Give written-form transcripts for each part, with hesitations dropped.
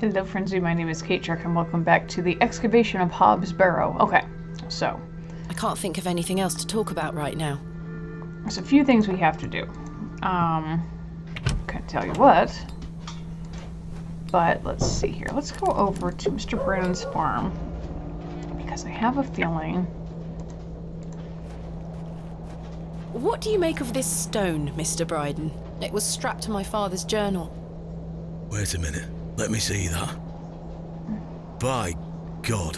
Hello, Frenzy. My name is Kateshark, and welcome back to the Excavation of Hob's Barrow. Okay, so I can't think of anything else to talk about right now. there's a few things we have to do. Can't tell you what, but let's see here. Let's go over to Mr. Brennan's farm, because I have a feeling... What do you make of this stone, Mr. Bryden? It was strapped to my father's journal. Wait a minute. Let me see that. By God.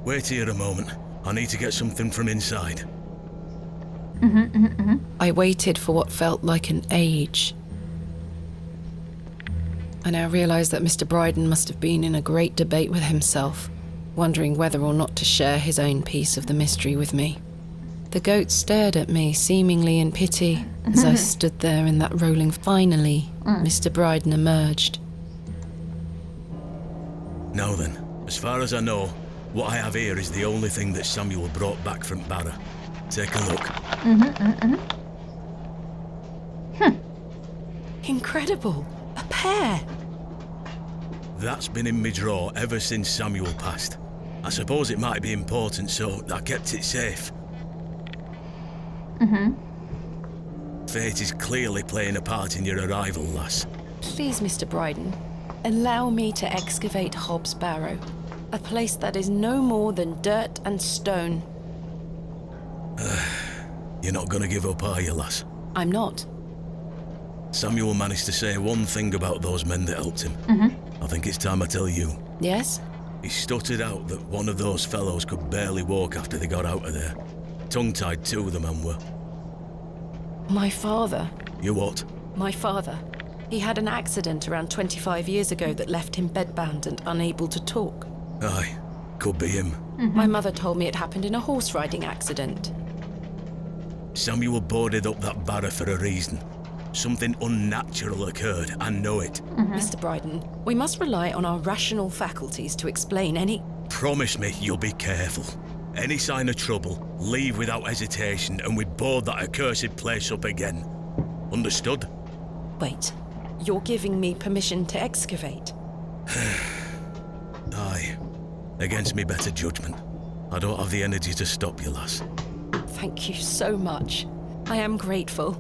Wait here a moment. I need to get something from inside. I waited for what felt like an age. I now realise that Mr. Bryden must have been in a great debate with himself, wondering whether or not to share his own piece of the mystery with me. The goat stared at me, seemingly in pity, as I stood there in that rolling. Finally, Mr. Bryden emerged. Now then, as far as I know, what I have here is the only thing that Samuel brought back from Barrow. Take a look. Incredible! A pear! That's been in my drawer ever since Samuel passed. I suppose it might be important, so I kept it safe. Fate is clearly playing a part in your arrival, lass. Please, Mr. Bryden, allow me to excavate Hob's Barrow, a place that is no more than dirt and stone. You're not gonna give up, are you, lass? I'm not. Samuel managed to say one thing about those men that helped him. I think it's time I tell you. Yes? He stuttered out that one of those fellows could barely walk after they got out of there. Tongue-tied too, the man were. My father. You what? My father. He had an accident around 25 years ago that left him bedbound and unable to talk. Aye, could be him. My mother told me it happened in a horse riding accident. Samuel boarded up that barrow for a reason. Something unnatural occurred, I know it. Mr. Bryden, we must rely on our rational faculties to explain any... Promise me you'll be careful. Any sign of trouble, leave without hesitation and we board that accursed place up again. Understood? Wait, you're giving me permission to excavate? Aye. Against me better judgment. I don't have the energy to stop you, lass. Thank you so much. I am grateful.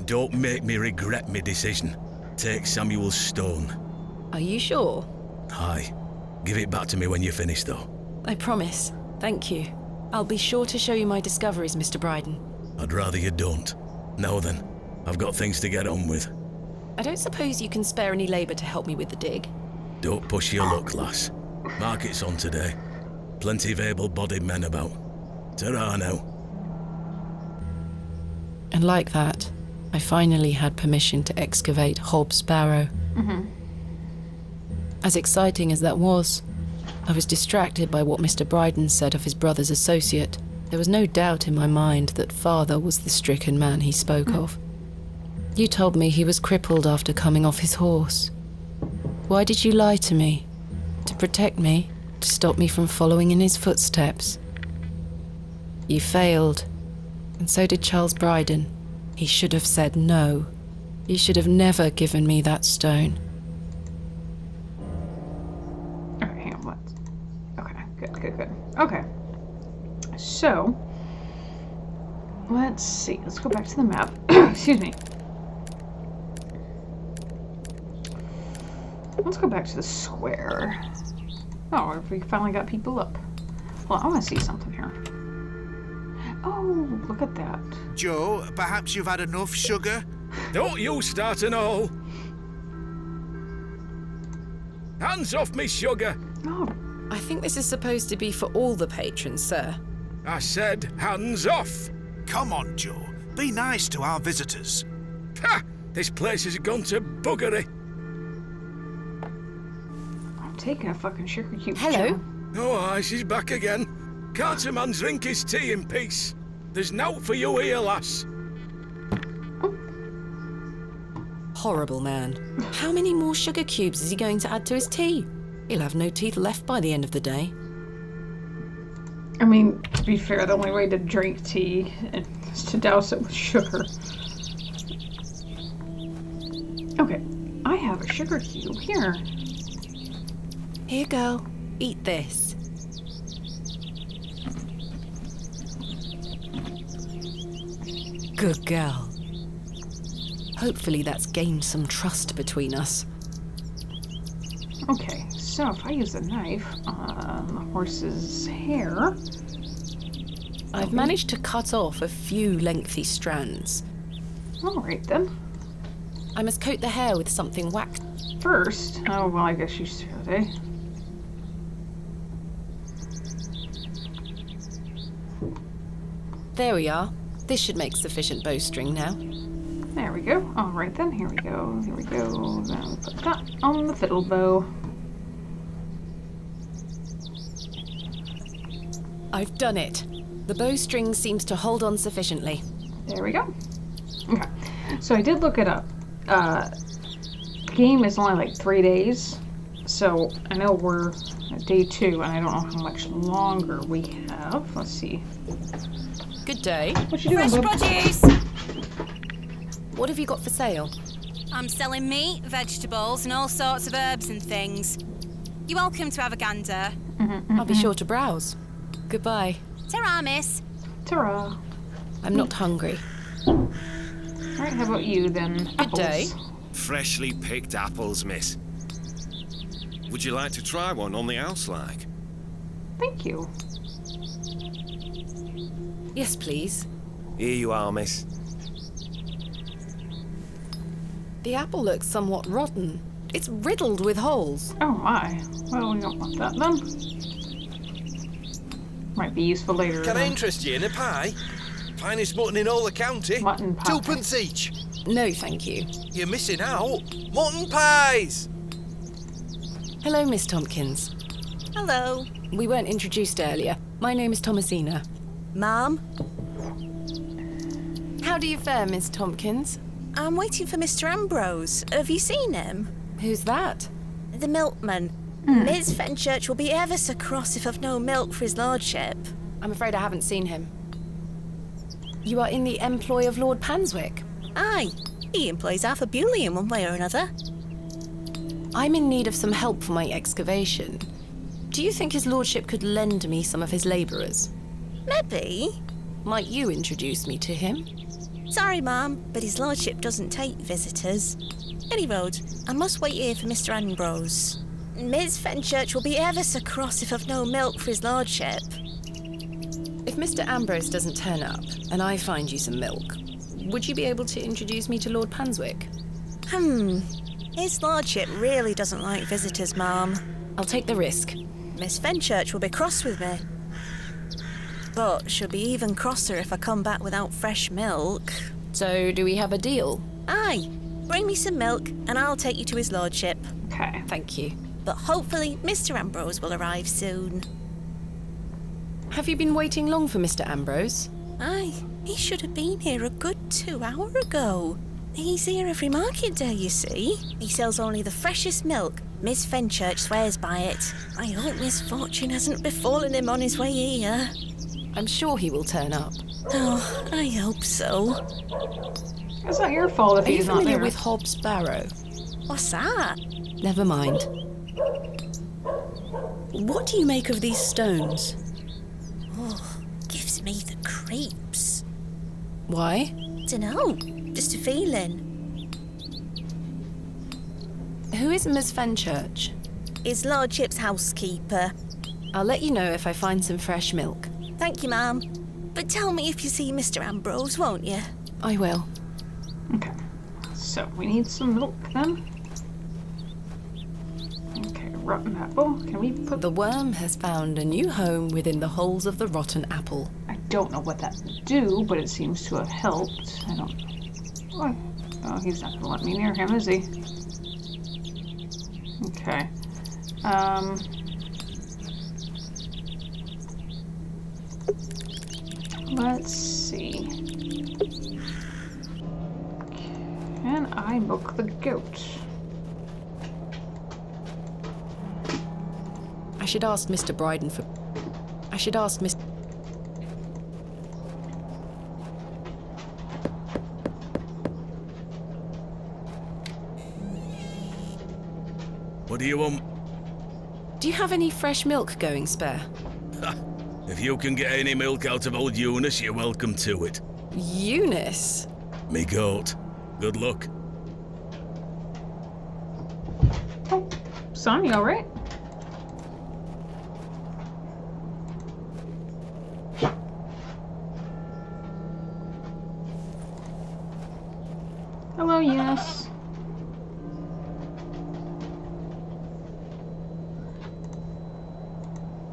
Don't make me regret my decision. Take Samuel's stone. Are you sure? Aye. Give it back to me when you're finished, though. I promise. Thank you. I'll be sure to show you my discoveries, Mr. Bryden. I'd rather you don't. Now then, I've got things to get on with. I don't suppose you can spare any labour to help me with the dig? Don't push your luck, lass. Market's on today. Plenty of able-bodied men about. Ta-ra now. And like that, I finally had permission to excavate Hob's Barrow. As exciting as that was, I was distracted by what Mr. Bryden said of his brother's associate. There was no doubt in my mind that father was the stricken man he spoke of. You told me he was crippled after coming off his horse. Why did you lie to me? To protect me? To stop me from following in his footsteps? You failed. And so did Charles Bryden. He should have said no. He should have never given me that stone. Alright, hang on, what? Okay, good. Okay. So, let's see. Let's go back to the map. Excuse me. Let's go back to the square. Oh, we finally got people up. Well, I want to see something here. Oh, look at that. Joe, perhaps you've had enough sugar? Don't you start an all! Hands off me, sugar! Oh, I think this is supposed to be for all the patrons, sir. I said hands off! Come on, Joe. Be nice to our visitors. Ha! This place has gone to buggery. I'm taking a fucking sugar cube. Hello? Joe. Oh, aye, she's back again. Can't a man drink his tea in peace? There's nought for you here, lass. Horrible man. How many more sugar cubes is he going to add to his tea? He'll have no teeth left by the end of the day. I mean, to be fair, the only way to drink tea is to douse it with sugar. Okay, I have a sugar cube here. Here, girl. Eat this. Good girl. Hopefully that's gained some trust between us. Okay, so if I use a knife on the horse's hair... I've managed to cut off a few lengthy strands. Alright then. I must coat the hair with something waxed. First, oh well, I guess you should, eh? There we are. This should make sufficient bowstring now. There we go. Alright then, here we go, here we go. Then we put that on the fiddle bow. I've done it. The bowstring seems to hold on sufficiently. There we go. Okay, so I did look it up. The game is only like 3 days, so I know we're at day 2, and I don't know how much longer we have. Let's see. Good day. What you doing, Fresh bub? produce! What have you got for sale? I'm selling meat, vegetables, and all sorts of herbs and things. You're welcome to have a gander. I'll be sure to browse. Goodbye. Ta-ra, miss. Ta-ra. I'm not hungry. Alright, how about you then? Good day. Freshly picked apples, miss. Would you like to try one on the house, like? Thank you. Yes, please. Here you are, miss. The apple looks somewhat rotten. It's riddled with holes. Oh my. Well, we don't want that then. Might be useful later. Can I then. interest you in a pie? Finest mutton in all the county. Mutton pie. 2p each. No, thank you. You're missing out. Mutton pies! Hello, Miss Tompkins. Hello. We weren't introduced earlier. My name is Thomasina. Ma'am, How do you fare, Miss Tompkins? I'm waiting for Mr. Ambrose. Have you seen him? Who's that? The milkman. Ms. Fenchurch will be ever so cross if I've no milk for his lordship. I'm afraid I haven't seen him. You are in the employ of Lord Panswyck. Aye, he employs Arthur Bewley in one way or another. I'm in need of some help for my excavation. Do you think his lordship could lend me some of his labourers? Maybe. Might you introduce me to him? Sorry, ma'am, but his lordship doesn't take visitors. Any road, I must wait here for Mr. Ambrose. Ms. Fenchurch will be ever so cross if I've no milk for his lordship. If Mr. Ambrose doesn't turn up, and I find you some milk, would you be able to introduce me to Lord Panswyck? His lordship really doesn't like visitors, ma'am. I'll take the risk. Miss Fenchurch will be cross with me. But she'll be even crosser if I come back without fresh milk. So, do we have a deal? Aye, bring me some milk and I'll take you to his lordship. Okay. Thank you. But hopefully Mr. Ambrose will arrive soon. Have you been waiting long for Mr. Ambrose? Aye, he should have been here a good 2 hours ago. He's here every market day, you see. He sells only the freshest milk. Miss Fenchurch swears by it. I hope misfortune hasn't befallen him on his way here. I'm sure he will turn up. Oh, I hope so. It's not your fault if Are you he's not familiar there. with Hobb's Barrow? What's that? Never mind. What do you make of these stones? Oh, gives me the creeps. Why? Dunno, just a feeling. Who is Miss Fenchurch? His lordship's housekeeper. I'll let you know if I find some fresh milk. Thank you, ma'am. But tell me if you see Mr. Ambrose, won't you? I will. Okay. So, we need some milk then. Okay, rotten apple. Can we put... The worm has found a new home within the holes of the rotten apple. I don't know what that would do, but it seems to have helped. I don't... Oh, he's not going to let me near him, is he? Okay. Let's see. Can I milk the goat? I should ask Mr. Bryden for... I should ask Mr... What do you want? Do you have any fresh milk going spare? If you can get any milk out of old Eunice, you're welcome to it. Eunice? Me goat. Good luck. Oh, son, you alright? Hello, Eunice.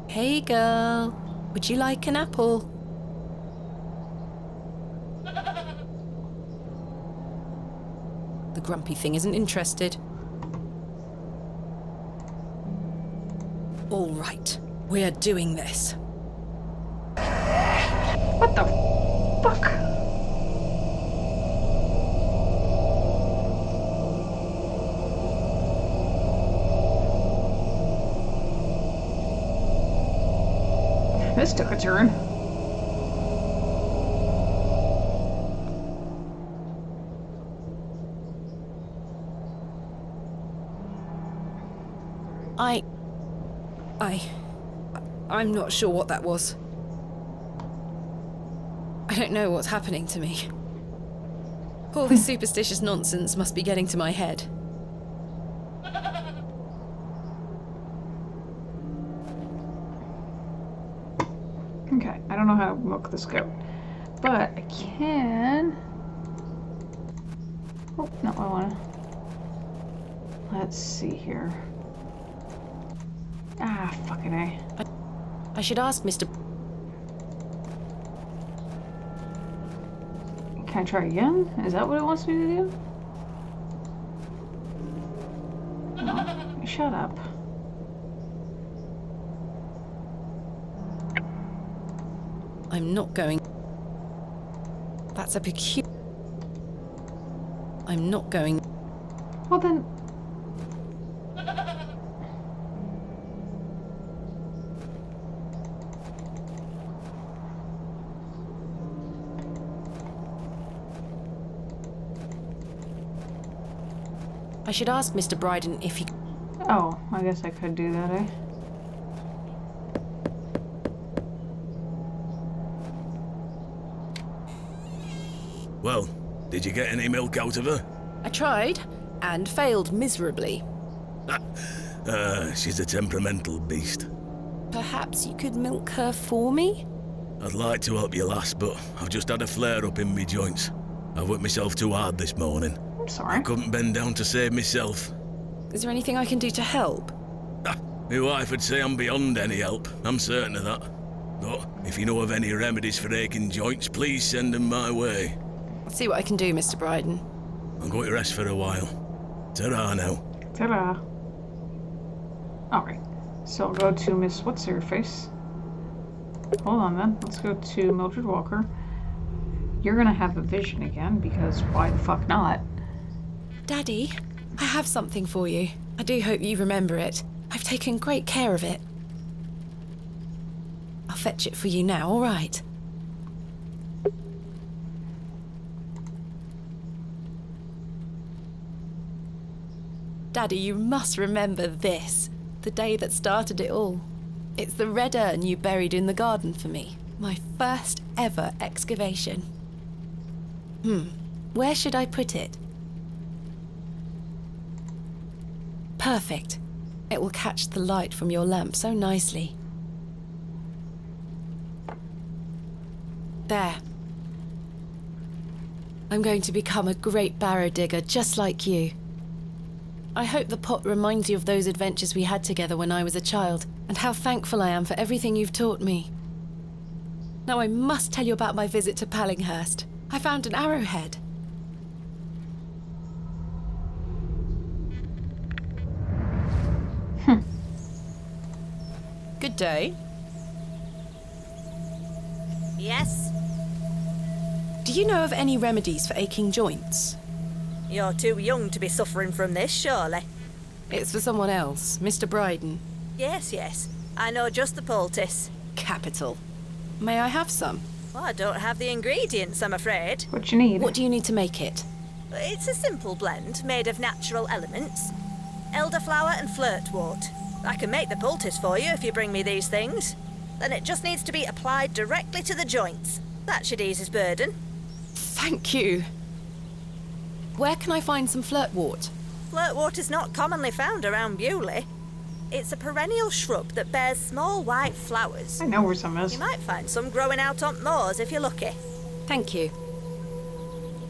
Hey girl, would you like an apple? The grumpy thing isn't interested. All right, we're doing this. What the fuck? This took a turn. I'm not sure what that was. I don't know what's happening to me. All this superstitious nonsense must be getting to my head. Okay, I don't know how to milk this goat, but I can. Oh, no, I wanna. Let's see here. Ah, fucking A. I should ask Mr. Can I try again? Is that what it wants me to do? Oh, shut up. I'm not going. That's a I'm not going. Well then. I should ask Mr. Bryden if he... Oh, I guess I could do that, eh? Well, did you get any milk out of her? I tried, and failed miserably. She's a temperamental beast. Perhaps you could milk her for me? I'd like to help you, lass, but I've just had a flare-up in me joints. I've worked myself too hard this morning. I'm sorry. I couldn't bend down to save myself. Is there anything I can do to help? My wife would say I'm beyond any help, I'm certain of that. But if you know of any remedies for aching joints, please send them my way. I'll see what I can do, Mr. Bryden. I'm going to rest for a while. Ta-ra now. Ta-da. Alright, so I'll go to Miss What's-Her-Face. Hold on then, let's go to Mildred Walker. You're gonna have a vision again, because why the fuck not? Daddy, I have something for you. I do hope you remember it. I've taken great care of it. I'll fetch it for you now, all right? Daddy, you must remember this. The day that started it all. It's the red urn you buried in the garden for me. My first ever excavation. Where should I put it? Perfect. It will catch the light from your lamp so nicely. There. I'm going to become a great barrow digger just like you. I hope the pot reminds you of those adventures we had together when I was a child, and how thankful I am for everything you've taught me. Now I must tell you about my visit to Pallinghurst. I found an arrowhead. Good day. Yes? Do you know of any remedies for aching joints? You're too young to be suffering from this, surely. It's for someone else, Mr. Bryden. Yes, yes. I know just the poultice. Capital. May I have some? Well, I don't have the ingredients, I'm afraid. What you need? What do you need to make it? It's a simple blend made of natural elements. Elderflower and flirtwort. I can make the poultice for you if you bring me these things. Then it just needs to be applied directly to the joints. That should ease his burden. Thank you. Where can I find some flirtwort? Flirtwort is not commonly found around Bewley. It's a perennial shrub that bears small white flowers. I know where some is. You might find some growing out on moors if you're lucky. Thank you.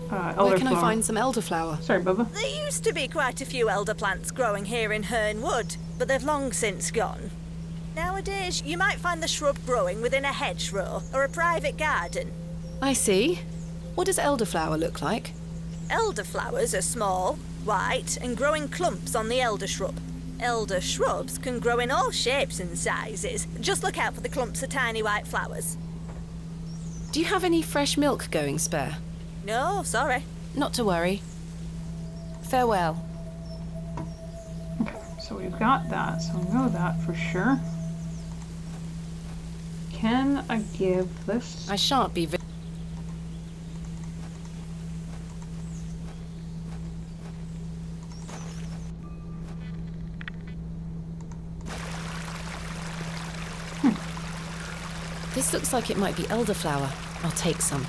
Elderflower. Where can I find some elderflower? Sorry, Bubba. There used to be quite a few elder plants growing here in Herne Wood, but they've long since gone. Nowadays, you might find the shrub growing within a hedgerow or a private garden. I see. What does elderflower look like? Elderflowers are small, white, and grow in clumps on the elder shrub. Elder shrubs can grow in all shapes and sizes. Just look out for the clumps of tiny white flowers. Do you have any fresh milk going spare? No, sorry. Not to worry. Farewell. Okay, so we've got that, so we know that for sure. Can I give this? I shan't be This looks like it might be elderflower. I'll take some.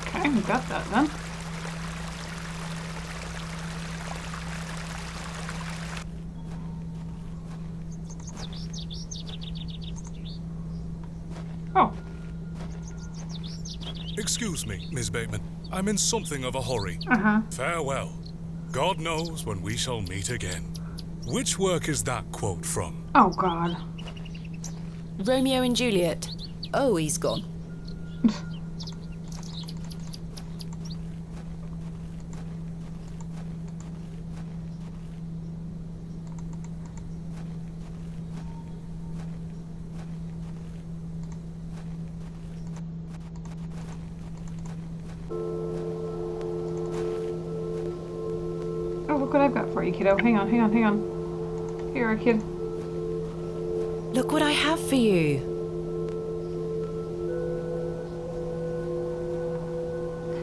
Okay, we got that then. Oh, Excuse me, Miss Bateman. I'm in something of a hurry. uh-huh. Farewell. God knows when we shall meet again. Which work is that quote from? Oh, God. Romeo and Juliet. Oh, he's gone. Oh, look what I've got for you, kiddo. Hang on, hang on, hang on. Here, kid. Look what I have for you.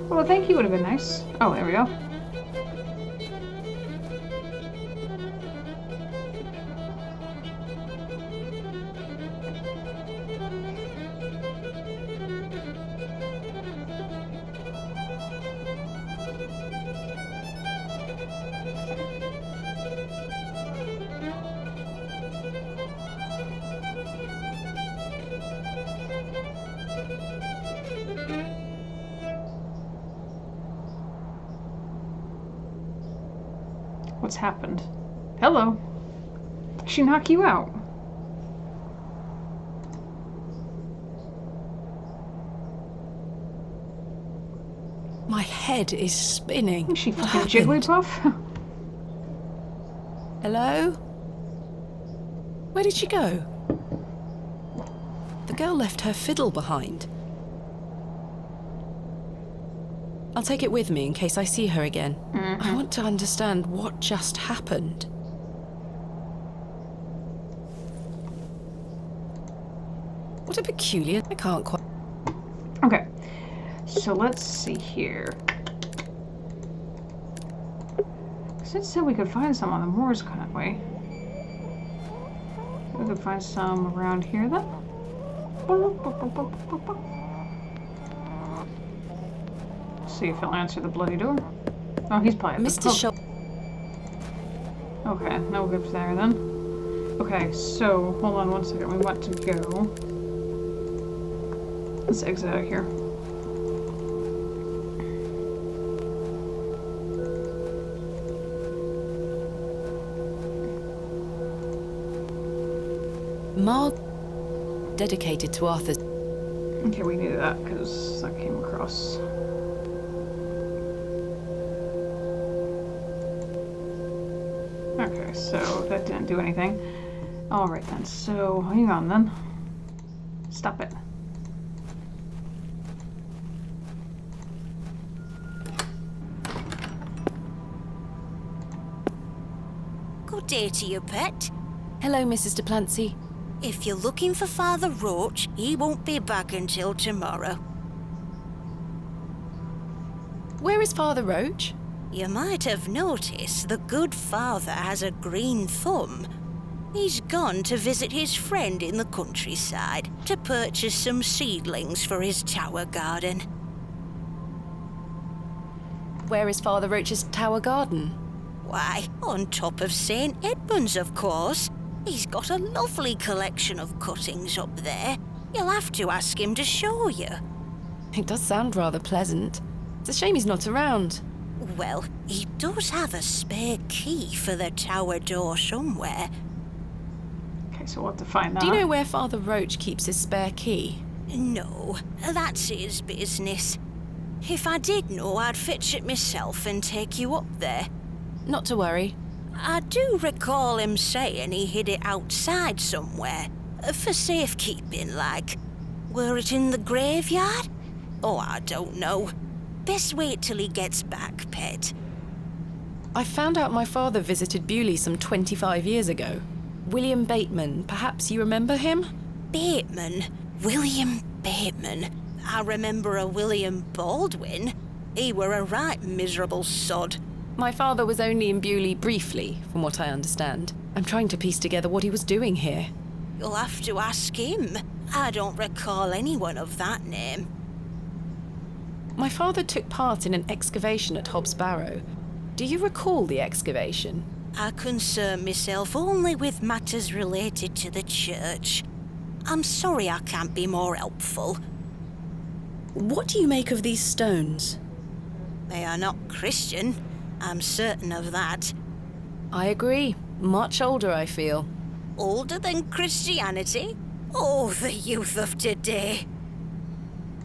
Well, thank you would have been nice. Oh, there we go. What's happened? Hello. Did she knock you out? My head is spinning. Is she What fucking happened? Jigglypuff? Hello? Where did she go? The girl left her fiddle behind. I'll take it with me in case I see her again. I want to understand what just happened. What a peculiar... I can't quite... Okay. So let's see here. Because it said we could find some on the moors, couldn't we? We could find some around here then. See if he'll answer the bloody door. Oh, he's probably at the Mr. pub. Shaw... Okay, no gifts there then. Okay, so hold on one second. We want to go. Let's exit out here. Marg... dedicated to Arthur's... Okay, we knew that because that came across. Okay, so that didn't do anything. Alright then, so hang on then. Stop it. Good day to you, pet. Hello, Mrs. de Plancy. If you're looking for Father Roach, he won't be back until tomorrow. Where is Father Roach? You might have noticed the good father has a green thumb. He's gone to visit his friend in the countryside to purchase some seedlings for his tower garden. Where is Father Roach's tower garden? Why, on top of St. Edmund's, of course. He's got a lovely collection of cuttings up there. You'll have to ask him to show you. It does sound rather pleasant. It's a shame he's not around. Well, he does have a spare key for the tower door somewhere. Okay, so we'll have to find that. Do you know where Father Roach keeps his spare key? No, that's his business. If I did know, I'd fetch it myself and take you up there. Not to worry. I do recall him saying he hid it outside somewhere, for safekeeping, like. Were it in the graveyard? Oh, I don't know. Best wait till he gets back, pet. I found out my father visited Bewley some 25 years ago. William Bateman, perhaps you remember him? Bateman? William Bateman? I remember a William Baldwin. He were a right miserable sod. My father was only in Bewley briefly, from what I understand. I'm trying to piece together what he was doing here. You'll have to ask him. I don't recall anyone of that name. My father took part in an excavation at Hobbs Barrow. Do you recall the excavation? I concern myself only with matters related to the church. I'm sorry I can't be more helpful. What do you make of these stones? They are not Christian. I'm certain of that. I agree. Much older, I feel. Older than Christianity? Oh, the youth of today.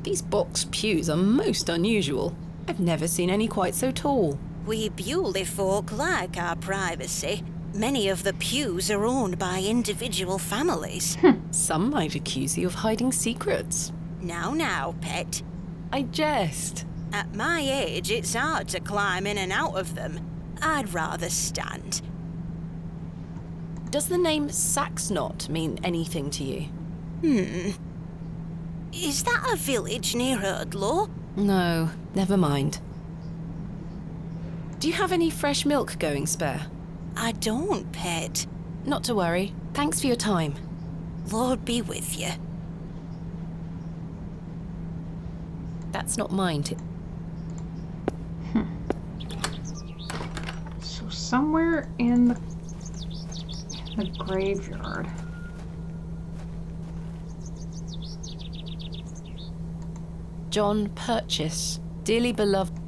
These box pews are most unusual. I've never seen any quite so tall. We Bewley folk like our privacy. Many of the pews are owned by individual families. Some might accuse you of hiding secrets. Now, pet. I jest. At my age, it's hard to climb in and out of them. I'd rather stand. Does the name Saxnot mean anything to you? Is that a village near Erdlow? No, never mind. Do you have any fresh milk going spare? I don't, pet. Not to worry. Thanks for your time. Lord be with you. That's not mine. So somewhere in the graveyard. John Purchase, dearly beloved.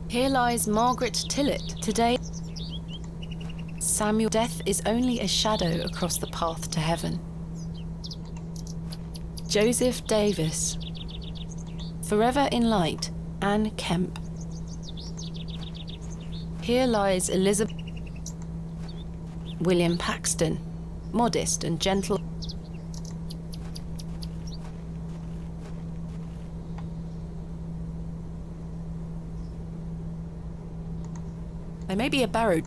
Here lies Margaret Tillett. Today, Samuel, death is only a shadow across the path to heaven. Joseph Davis. Forever in light, Anne Kemp. Here lies Elizabeth. William Paxton, modest and gentle. There may be a Barrow.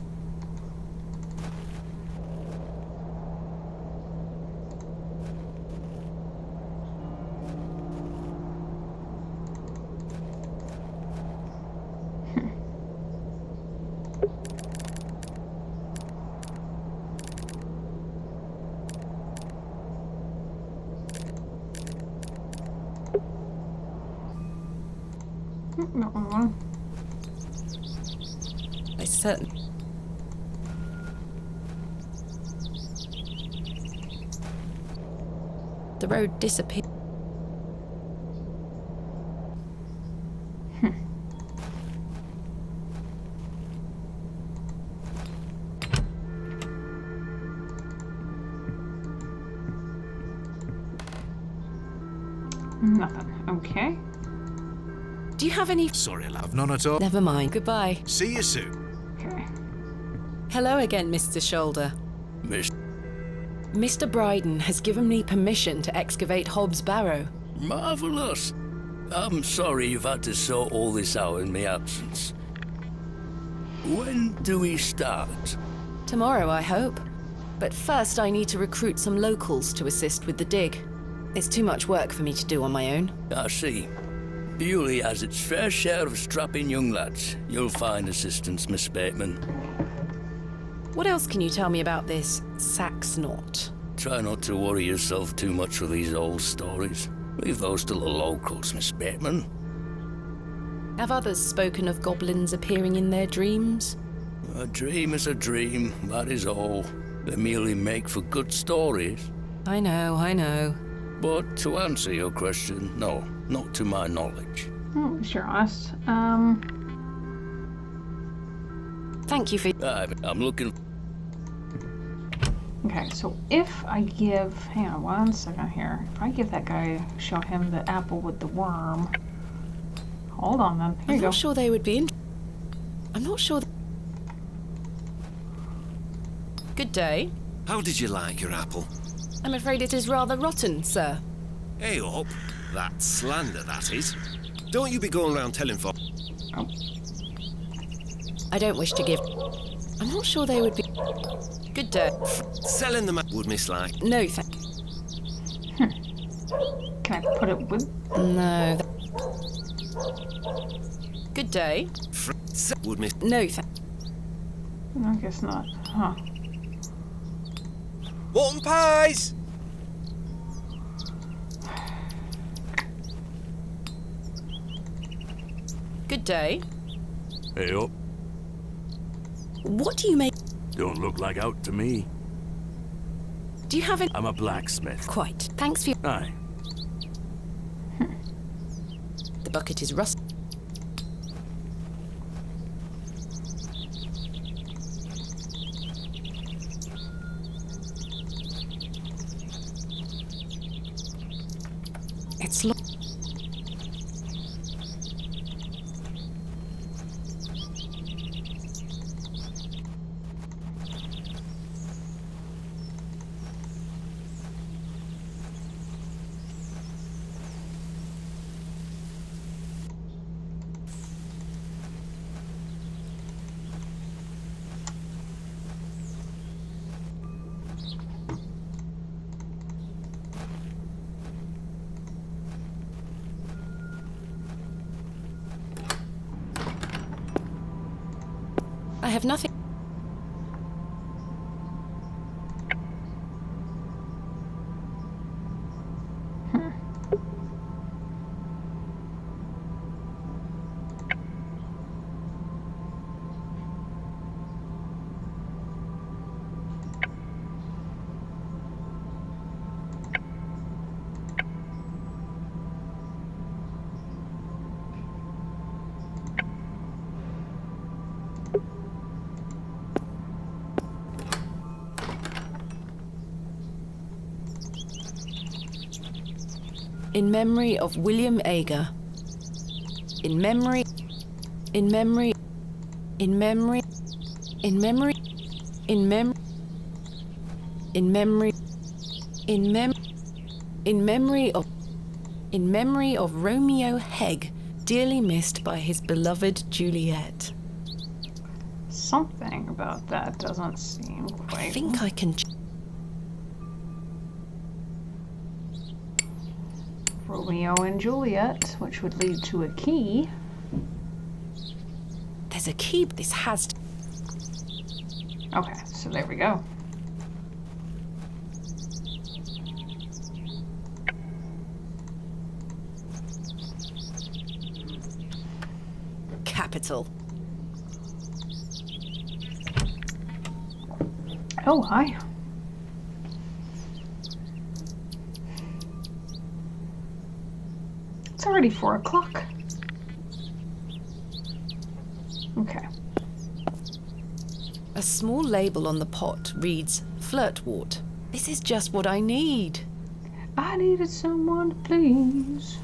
Not one. I certain. The road disappeared. Nothing. Okay. Do you have any? Sorry, love, none at all. Never mind. Goodbye. See you soon. Okay. Hello again, Mr. Shoulder. Mr. Bryden has given me permission to excavate Hobbs Barrow. Marvellous. I'm sorry you've had to sort all this out in my absence. When do we start? Tomorrow, I hope. But first, I need to recruit some locals to assist with the dig. It's too much work for me to do on my own. I see. Bewley has its fair share of strapping young lads. You'll find assistance, Miss Bateman. What else can you tell me about this Saxnot? Try not to worry yourself too much with these old stories. Leave those to the locals, Miss Bateman. Have others spoken of goblins appearing in their dreams? A dream is a dream, that is all. They merely make for good stories. I know. But to answer your question, no, not to my knowledge. Oh, sure, honest. Thank you for... I'm looking... Okay, so if I give... Hang on 1 second here. If I give that guy, show him the apple with the worm... Hold on then. Here you I'm go. not sure they would be in... I'm not sure... Good day. How did you like your apple? I'm afraid it is rather rotten, sir. Hey up. That's slander, that is. Don't you be going around telling folk. Oh. I don't wish to give... I'm not sure they would be... Good day. Selling them would mislike. No, thank... Can I put it with... No. Good day. Would miss... No, thank... I guess not. Huh. Mutton pies! Good day. Hey up. What do you make... Don't look like out to me. Do you have an... I'm a blacksmith. Quite. Thanks for your... Aye. The bucket is rust... It's lo... I have nothing... In memory of William Ager. In memory... In memory... In memory... In memory... In memory... In memory... In memory of... In memory of Romeo Hegg, dearly missed by his beloved Juliet. Something about that doesn't seem quite... I think I can... Romeo and Juliet, which would lead to a key. There's a key, but this has to... Okay, so there we go. Capital. Oh, hi. It's already 4 o'clock. Okay. A small label on the pot reads Flirtwort. This is just what I need. I needed someone to please.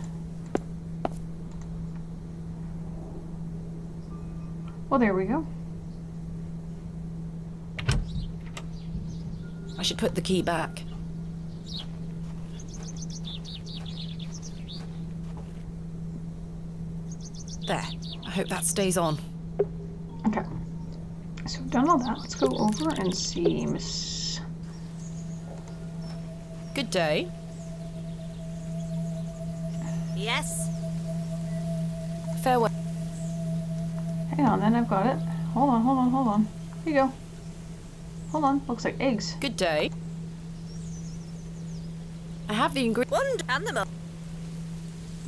Well, there we go. I should put the key back. There. I hope that stays on. Okay. So we've done all that. Let's go over and see Miss... Good day. Yes? Farewell. Hang on then, I've got it. Hold on. Here you go. hold on. Looks like eggs. Good day. I have the ingredients. One animal.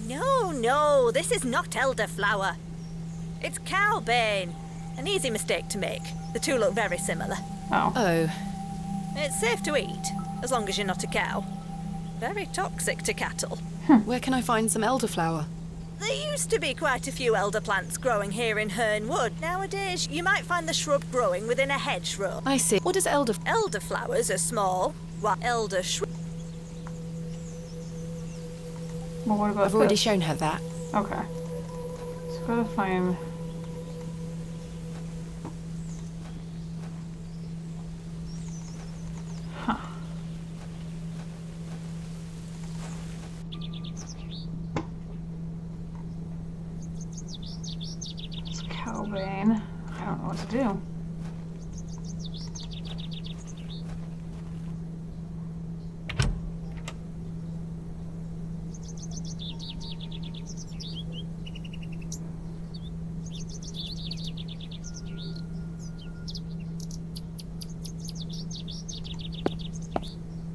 No, this is not elderflower. It's cowbane. An easy mistake to make. The two look very similar. Oh. Oh, It's safe to eat, as long as you're not a cow. Very toxic to cattle. where can I find some elderflower? There used to be quite a few elder plants growing here in Herne Wood. Nowadays, you might find the shrub growing within a hedgerow. I see. What is elder? Elderflowers are small, while elder Well, what about I've already this? shown her that. Okay. So gotta find... Huh. It's cowbane. I don't know what to do.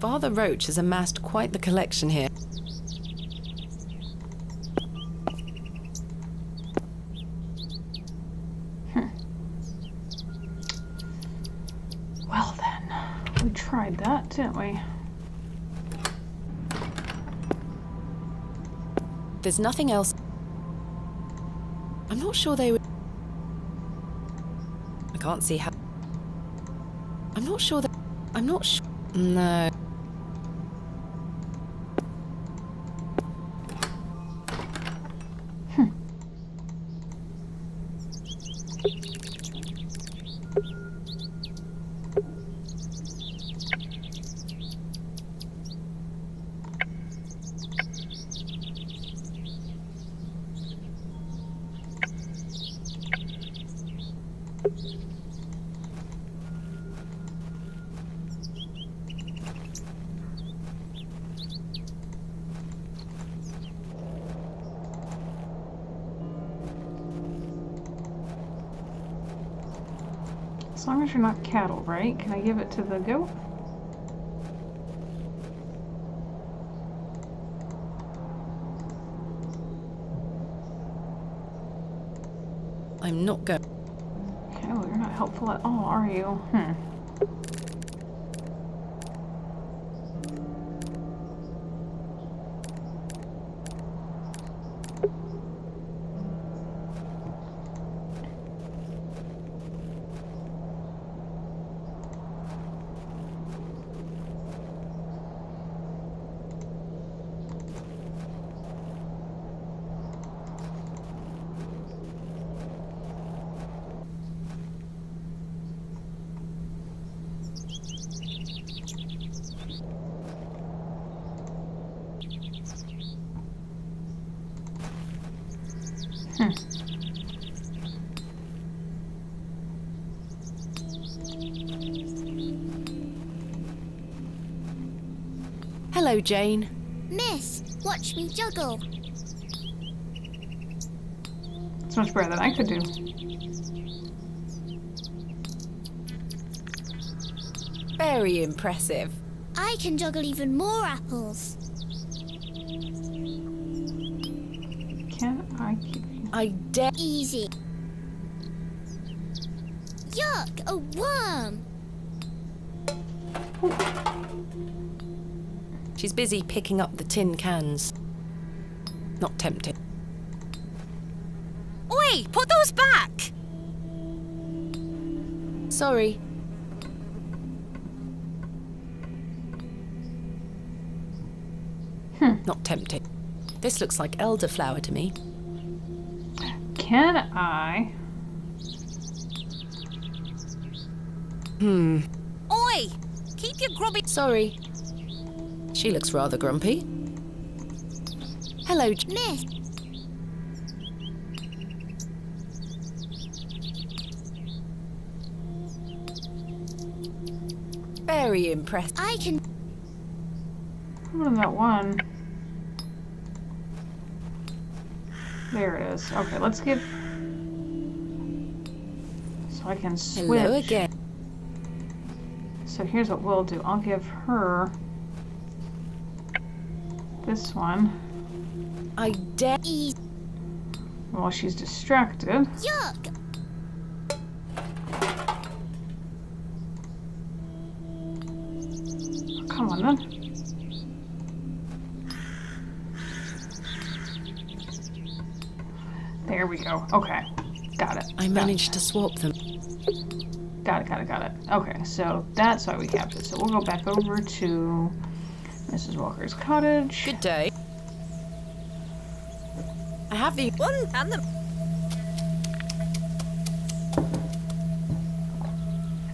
Father Roach has amassed quite the collection here. Well then, we tried that, didn't we? There's nothing else. I'm not sure they would. I can't see how. I'm not sure that. I'm not sure. No. As long as you're not cattle, right? Can I give it to the goat? I'm not going. Okay, well, you're not helpful at all, are you? Hello, Jane. Miss, watch me juggle. It's much better than I could do. Very impressive. I can juggle even more apples. Can I keep you? I dare. Easy. Yuck, a worm. She's busy picking up the tin cans. Not tempting. Oi, put those back! Sorry. Not tempting. This looks like elderflower to me. Can I? Oi! Keep your grubby... Sorry. She looks rather grumpy. Hello, Miss, very impressed. I can... What about that one? There it is. Okay, let's give... So I can switch. Hello again. So here's what we'll do. I'll give her this one I dare. while she's distracted. Yuck! Come on then. There we go. Okay. Got it. I managed to swap them. Got it. Okay, so that's why we kept it. So we'll go back over to Mrs. Walker's cottage. Good day. I have the One and the.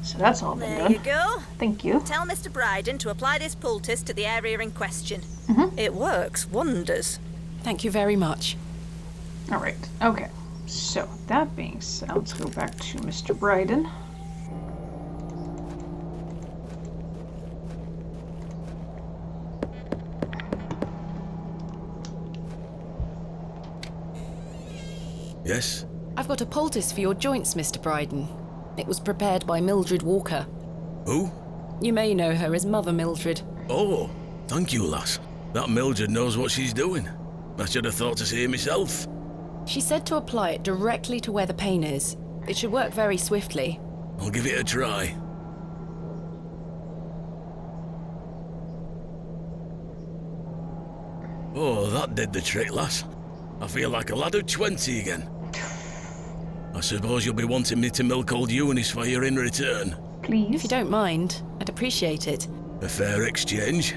So that's all been There done. you go. Thank you. Tell Mr. Bryden to apply this poultice to the area in question. Mhm. It works wonders. Thank you very much. All right. Okay. So that being said, let's go back to Mr. Bryden. Yes? I've got a poultice for your joints, Mr. Bryden. It was prepared by Mildred Walker. Who? You may know her as Mother Mildred. Oh, thank you, lass. That Mildred knows what she's doing. I should have thought to see it myself. She said to apply it directly to where the pain is. It should work very swiftly. I'll give it a try. Oh, that did the trick, lass. I feel like a lad of 20 again. I suppose you'll be wanting me to milk old Eunice for you in return. Please. If you don't mind, I'd appreciate it. A fair exchange.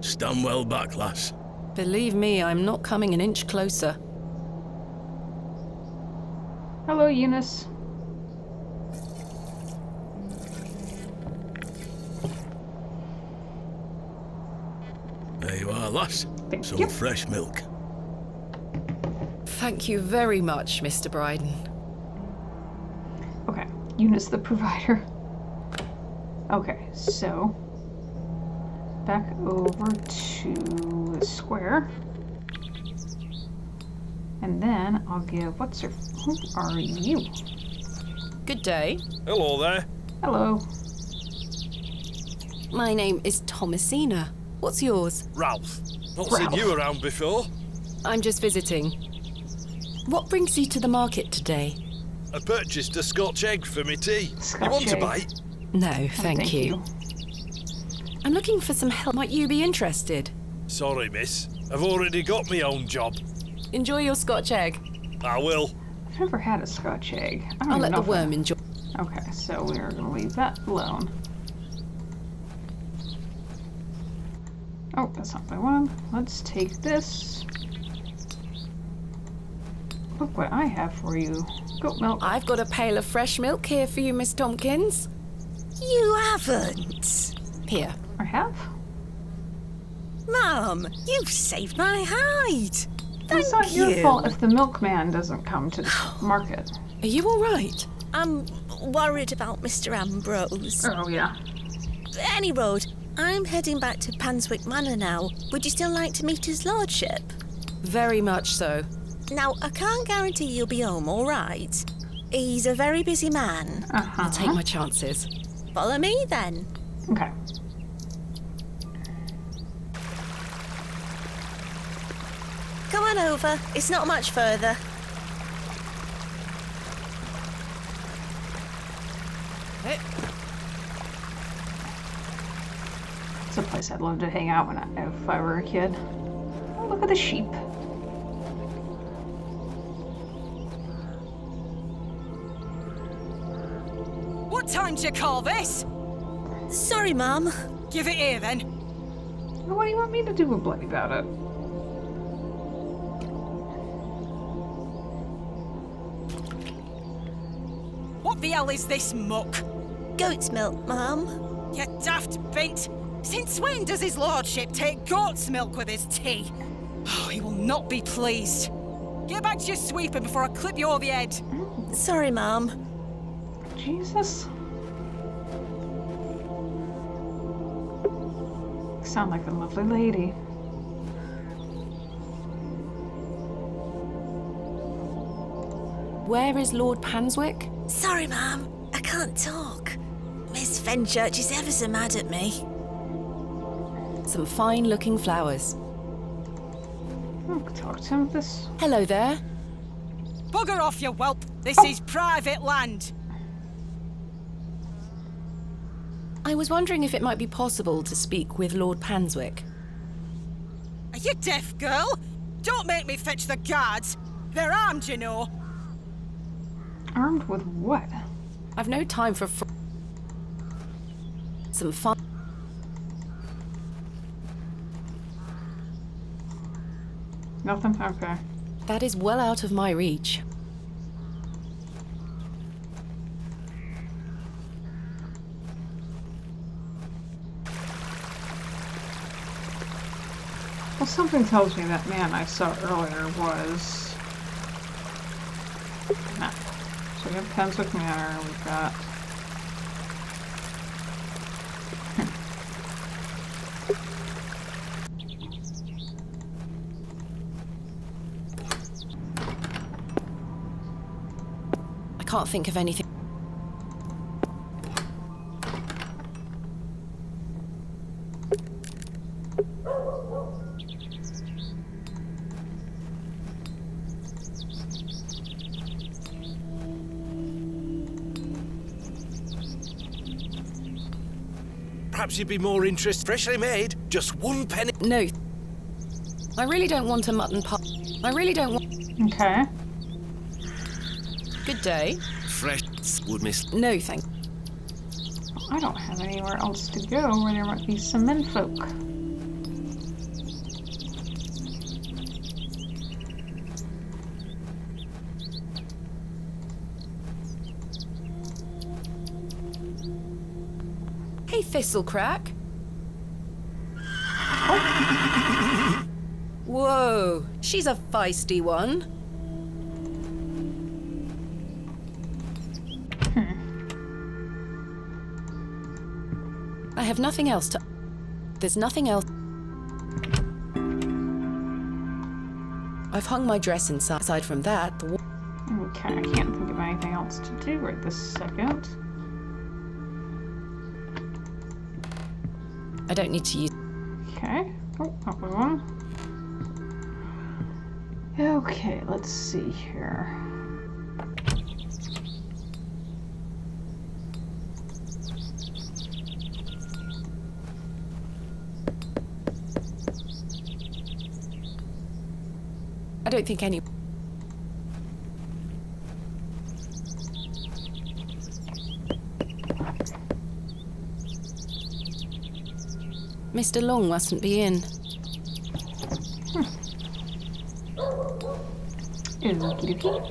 Stand well back, lass. Believe me, I'm not coming an inch closer. Hello, Eunice. There you are, lass. Thank Some you. fresh milk. Thank you very much, Mr. Bryden. Okay. Eunice the provider. Okay, so back over to the square. And then I'll give, who are you? Good day. Hello there. Hello. My name is Thomasina. What's yours? Ralph. Not Ralph. seen you around before. I'm just visiting. What brings you to the market today? I purchased a Scotch egg for me tea. Scotch You want a egg. bite? No, thank you. I'm looking for some help. Might you be interested? Sorry, miss. I've already got my own job. Enjoy your Scotch egg. I will. I've never had a Scotch egg. I don't I'll even let know the if I- worm enjoy. Okay, so we are going to leave that alone. Oh, that's not what I want. Let's take this. Look what I have for you. Goat milk. I've got a pail of fresh milk here for you, Miss Tompkins. You haven't. Here. I have? Mum, you've saved my hide. It's not your fault if the milkman doesn't come to the market. Are you all right? I'm worried about Mr. Ambrose. Oh, yeah. Any road, I'm heading back to Panswyck Manor now. Would you still like to meet his lordship? Very much so. Now, I can't guarantee you'll be home, all right? He's a very busy man. Uh-huh. I'll take my chances. Follow me, then. Okay. Come on over. It's not much further. It's a place I'd love to hang out if I were a kid. Oh, look at the sheep. What time do you call this? Sorry, Mum. Give it here, then. What do you want me to do bloody about it? What the hell is this muck? Goat's milk, Mum. You daft bint. Since when does his lordship take goat's milk with his tea? Oh, he will not be pleased. Get back to your sweeping before I clip you over the head. Sorry, Mum. Jesus. Sound like a lovely lady. Where is Lord Panswyck? Sorry, ma'am. I can't talk. Miss Fenchurch is ever so mad at me. Some fine-looking flowers. Talk to him this. Hello there. Bugger off, you whelp. This is private land. I was wondering if it might be possible to speak with Lord Panswyck. Are you deaf, girl? Don't make me fetch the guards. They're armed, you know. Armed with what? I've no time for some fun. Nothing? Okay. That is well out of my reach. Well, something tells me that man I saw earlier was... Nah. So we have Panswyck Manor, we've got... I can't think of anything. Perhaps you'd be more interested. Freshly made, just 1 penny. No. I really don't want a mutton pie. I really don't want... Okay. Good day. Fresh would miss. No, thank... I don't have anywhere else to go where there might be some menfolk. Hey, Thistlecrack. Oh. Whoa, she's a feisty one. I have nothing else to... There's nothing else... I've hung my dress inside. Aside from that, the... Okay, I can't think of anything else to do right this second. I don't need to use... Okay. Oh, up we one. Okay, let's see here. I don't think any... Mr. Long mustn't be in. Okie dokie.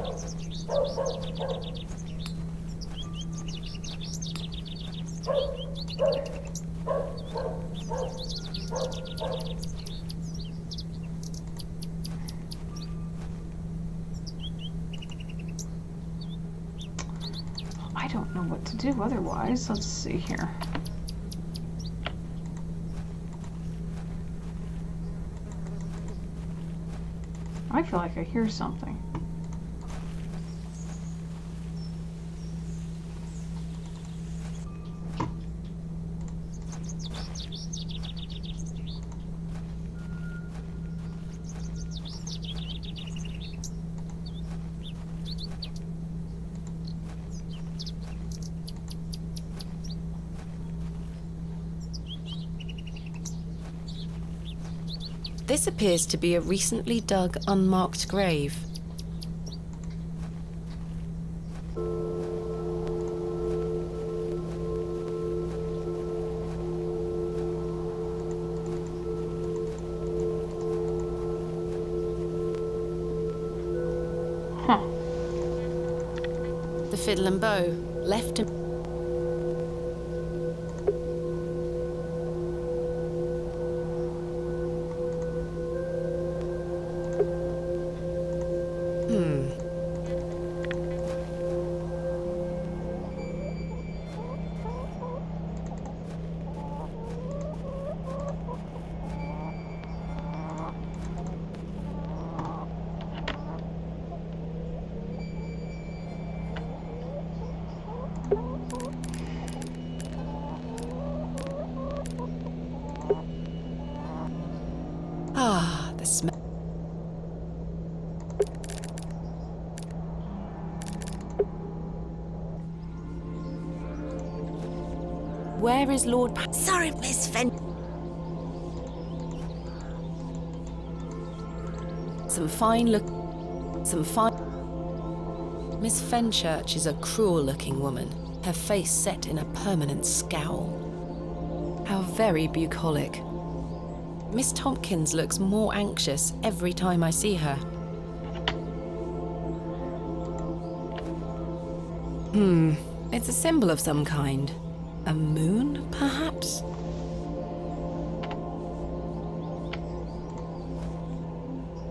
I don't know what to do otherwise. Let's see here. I feel like I hear something. This appears to be a recently dug, unmarked grave. Huh. The fiddle and bow, left and... Where is Lord Sorry, Miss Fen... Some fine... Miss Fenchurch is a cruel-looking woman, her face set in a permanent scowl. How very bucolic. Miss Tompkins looks more anxious every time I see her. It's a symbol of some kind. A moon, perhaps?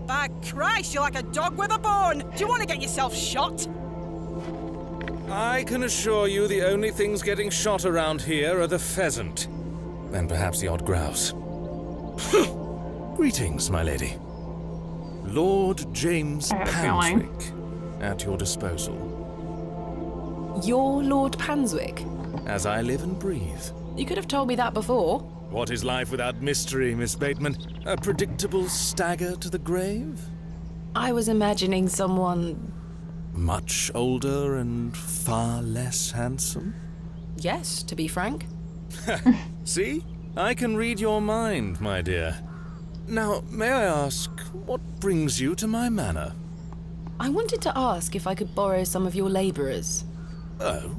By Christ, you're like a dog with a bone! Do you want to get yourself shot? I can assure you the only things getting shot around here are the pheasant. And perhaps the odd grouse. Greetings, my lady. Lord James Panswyck, at your disposal. You're Lord Panswyck? As I live and breathe. You could have told me that before. What is life without mystery, Miss Bateman? A predictable stagger to the grave? I was imagining someone... Much older and far less handsome? Yes, to be frank. See? I can read your mind, my dear. Now, may I ask, what brings you to my manor? I wanted to ask if I could borrow some of your labourers. Oh?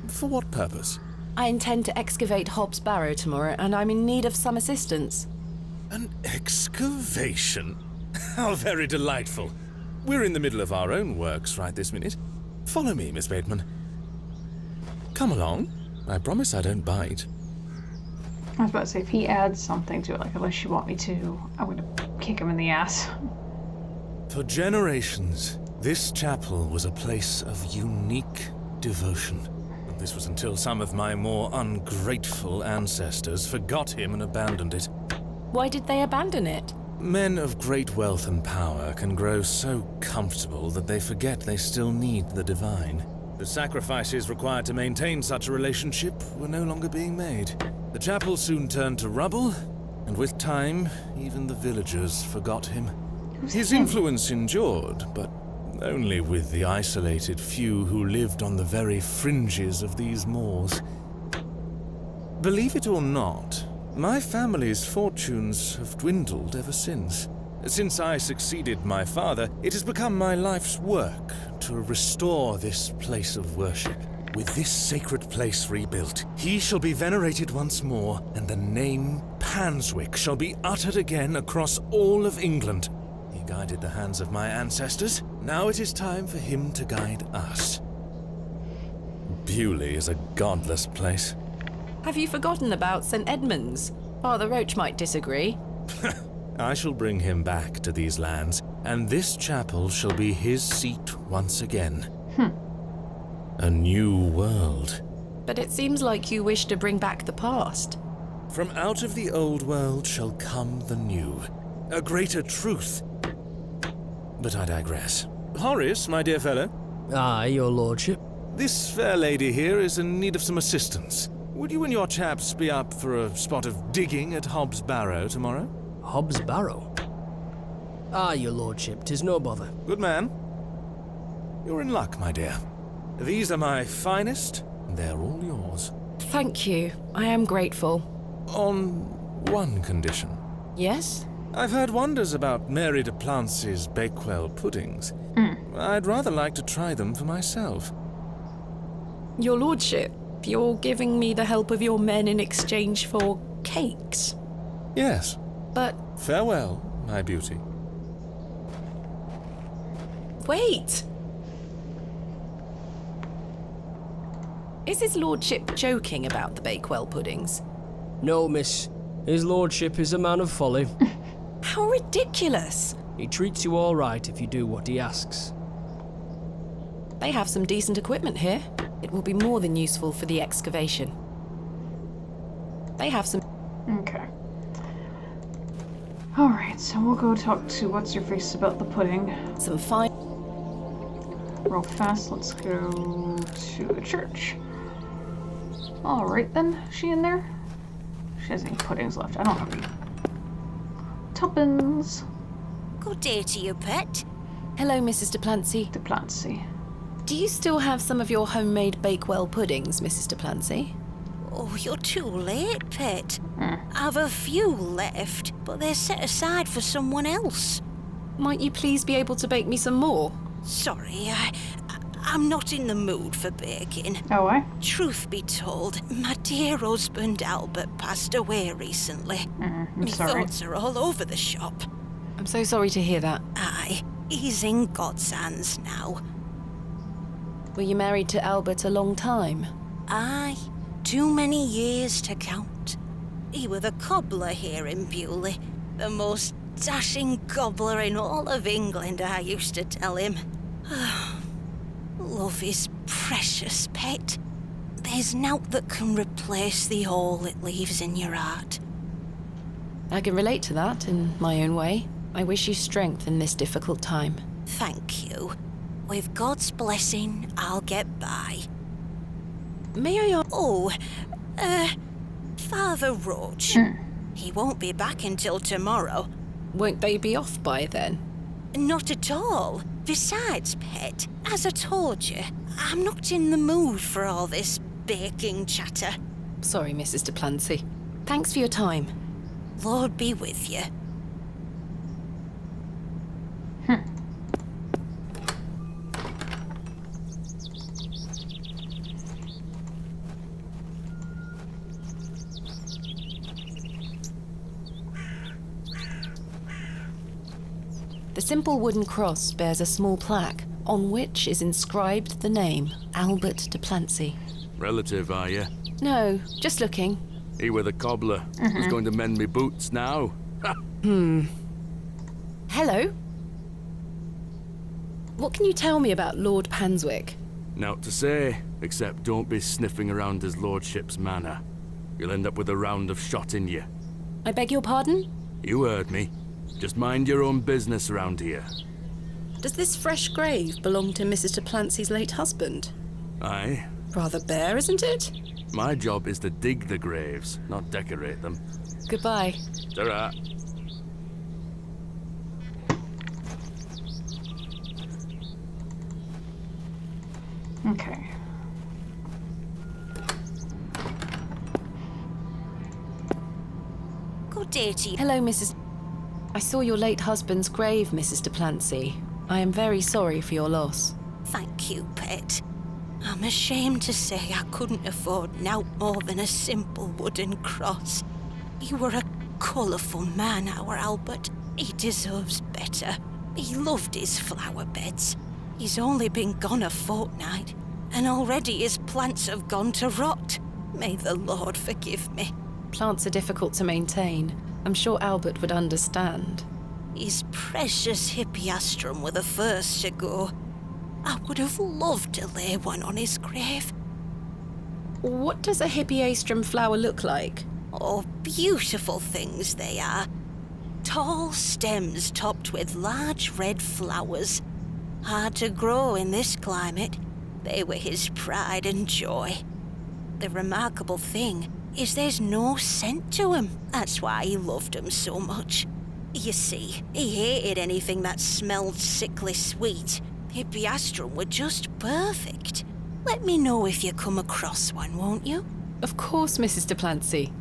For what purpose? I intend to excavate Hob's Barrow tomorrow, and I'm in need of some assistance. An excavation? How very delightful. We're in the middle of our own works right this minute. Follow me, Miss Bateman. Come along. I promise I don't bite. I was about to say, if he adds something to it, like, unless you want me to, I'm gonna kick him in the ass. For generations, this chapel was a place of unique devotion. This was until some of my more ungrateful ancestors forgot him and abandoned it. Why did they abandon it? Men of great wealth and power can grow so comfortable that they forget they still need the divine. The sacrifices required to maintain such a relationship were no longer being made. The chapel soon turned to rubble, and with time, even the villagers forgot him. His influence endured, but only with the isolated few who lived on the very fringes of these moors. Believe it or not, my family's fortunes have dwindled ever since. Since I succeeded my father, it has become my life's work to restore this place of worship. With this sacred place rebuilt, he shall be venerated once more, and the name Panswyck shall be uttered again across all of England. He guided the hands of my ancestors. Now it is time for him to guide us. Bewley is a godless place. Have you forgotten about St. Edmund's? Father Roach might disagree. I shall bring him back to these lands, and this chapel shall be his seat once again. A new world. But it seems like you wish to bring back the past. From out of the old world shall come the new. A greater truth. But I digress. Horace, my dear fellow. Aye, your lordship. This fair lady here is in need of some assistance. Would you and your chaps be up for a spot of digging at Hob's Barrow tomorrow? Hob's Barrow? Aye, your lordship, 'tis no bother. Good man. You're in luck, my dear. These are my finest, and they're all yours. Thank you. I am grateful. On one condition. Yes? I've heard wonders about Mary de Plancy's Bakewell puddings. I'd rather like to try them for myself. Your lordship, you're giving me the help of your men in exchange for cakes? Yes. But... Farewell, my beauty. Wait! Is his lordship joking about the Bakewell puddings? No, miss. His lordship is a man of folly. How ridiculous! He treats you all right if you do what he asks. They have some decent equipment here. It will be more than useful for the excavation. They have some... Okay. Alright, so we'll go talk to What's-Your-Face about the pudding. Some fine... Real fast, let's go to the church. Alright then, is she in there? She has any puddings left. I don't have any. Tuppence. Good day to you, pet. Hello, Mrs. de Plancy. De Plancy. Do you still have some of your homemade Bakewell puddings, Mrs. de Plancy? Oh, you're too late, pet. I've a few left, but they're set aside for someone else. Might you please be able to bake me some more? Sorry, I'm not in the mood for baking. Oh, why? Truth be told, my dear husband Albert passed away recently. I'm My sorry. thoughts are all over the shop. I'm so sorry to hear that. Aye, he's in God's hands now. Were you married to Albert a long time? Aye, too many years to count. He were the cobbler here in Bewley, the most dashing cobbler in all of England, I used to tell him. Love is precious, pet. There's naught that can replace the hole it leaves in your heart. I can relate to that in my own way. I wish you strength in this difficult time. Thank you. With God's blessing, I'll get by. May I ask? Oh, Father Roach. He won't be back until tomorrow. Won't they be off by then? Not at all. Besides, pet, as I told you, I'm not in the mood for all this baking chatter. Sorry, Mrs. de Plancy. Thanks for your time. Lord be with you. The simple wooden cross bears a small plaque on which is inscribed the name Albert de Plancy. Relative, are you? No, just looking. He were the cobbler. Who's going to mend me boots now? Hello? What can you tell me about Lord Panswyck? Naught to say, except don't be sniffing around his lordship's manor. You'll end up with a round of shot in you. I beg your pardon? You heard me. Just mind your own business around here. Does this fresh grave belong to Mrs. de Plancy's late husband? Aye. Rather bare, isn't it? My job is to dig the graves, not decorate them. Goodbye. Ta-ra. Okay. Good day to you. Hello, Mrs. I saw your late husband's grave, Mrs. de Plancy. I am very sorry for your loss. Thank you, pet. I'm ashamed to say I couldn't afford naught more than a simple wooden cross. He were a colourful man, our Albert. He deserves better. He loved his flower beds. He's only been gone a fortnight, and already his plants have gone to rot. May the Lord forgive me. Plants are difficult to maintain. I'm sure Albert would understand. His precious hippeastrum were the first to go. I would have loved to lay one on his grave. What does a hippeastrum flower look like? Oh, beautiful things they are. Tall stems topped with large red flowers. Hard to grow in this climate. They were his pride and joy. The remarkable thing is there's no scent to 'em. That's why he loved 'em so much. You see, he hated anything that smelled sickly sweet. Hippeastrum were just perfect. Let me know if you come across one, won't you? Of course, Mrs. de Plancy.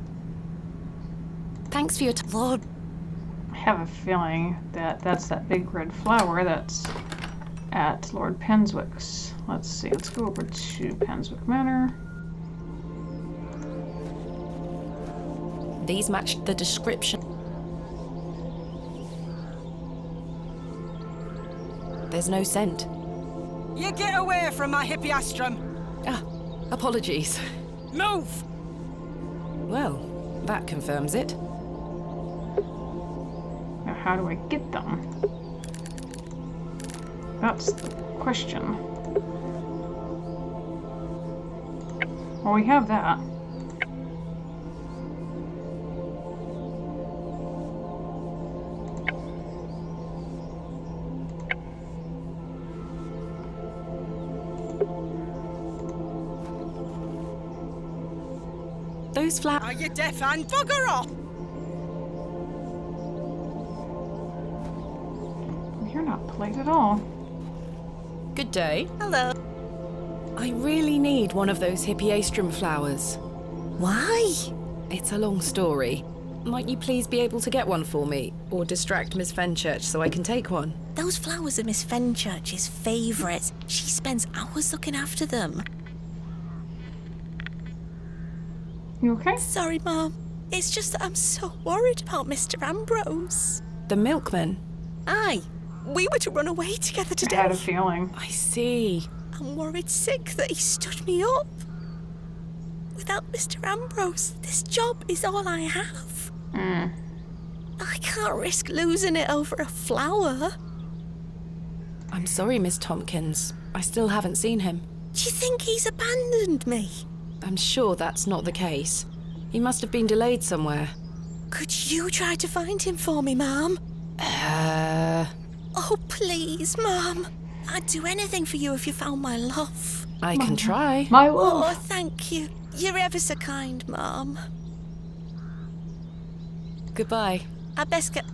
Thanks for your time. Lord, I have a feeling that that's that big red flower that's at Lord Panswyck's. Let's see, let's go over to Panswyck Manor. These matched the description. There's no scent. You get away from my hippeastrum! Ah, apologies. Move! Well, that confirms it. Now, how do I get them? That's the question. Well, we have that. Those flowers. Are you deaf and bugger off? You're not polite at all. Good day. hello. I really need one of those hippeastrum flowers. Why? It's a long story. Might you please be able to get one for me, or distract Miss Fenchurch so I can take one? Those flowers are Miss Fenchurch's favourites. She spends hours looking after them. You okay? Sorry, Mum. It's just that I'm so worried about Mr. Ambrose. The milkman? Aye. We were to run away together today. I had a feeling. I see. I'm worried sick that he stood me up. Without Mr. Ambrose, this job is all I have. I can't risk losing it over a flower. I'm sorry, Miss Tompkins. I still haven't seen him. Do you think he's abandoned me? I'm sure that's not the case. He must have been delayed somewhere. Could you try to find him for me, Mum? Oh, please, Mum. I'd do anything for you if you found my love. I can try. My love. Oh, thank you. You're ever so kind, Mum. Goodbye. I best get...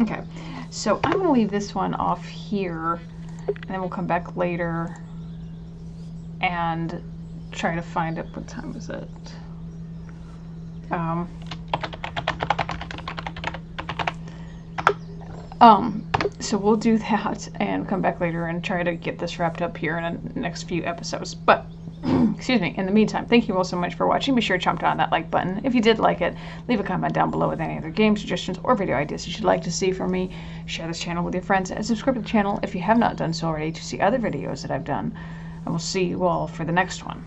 Okay, so I'm gonna leave this one off here, and then we'll come back later and try to find it. What time is it? So we'll do that and come back later and try to get this wrapped up here in the next few episodes. But, excuse me, in the meantime, thank you all so much for watching. Be sure to chomp down on that like button. If you did like it, leave a comment down below with any other game suggestions or video ideas that you'd like to see from me. Share this channel with your friends and subscribe to the channel if you have not done so already to see other videos that I've done. And we'll see you all for the next one.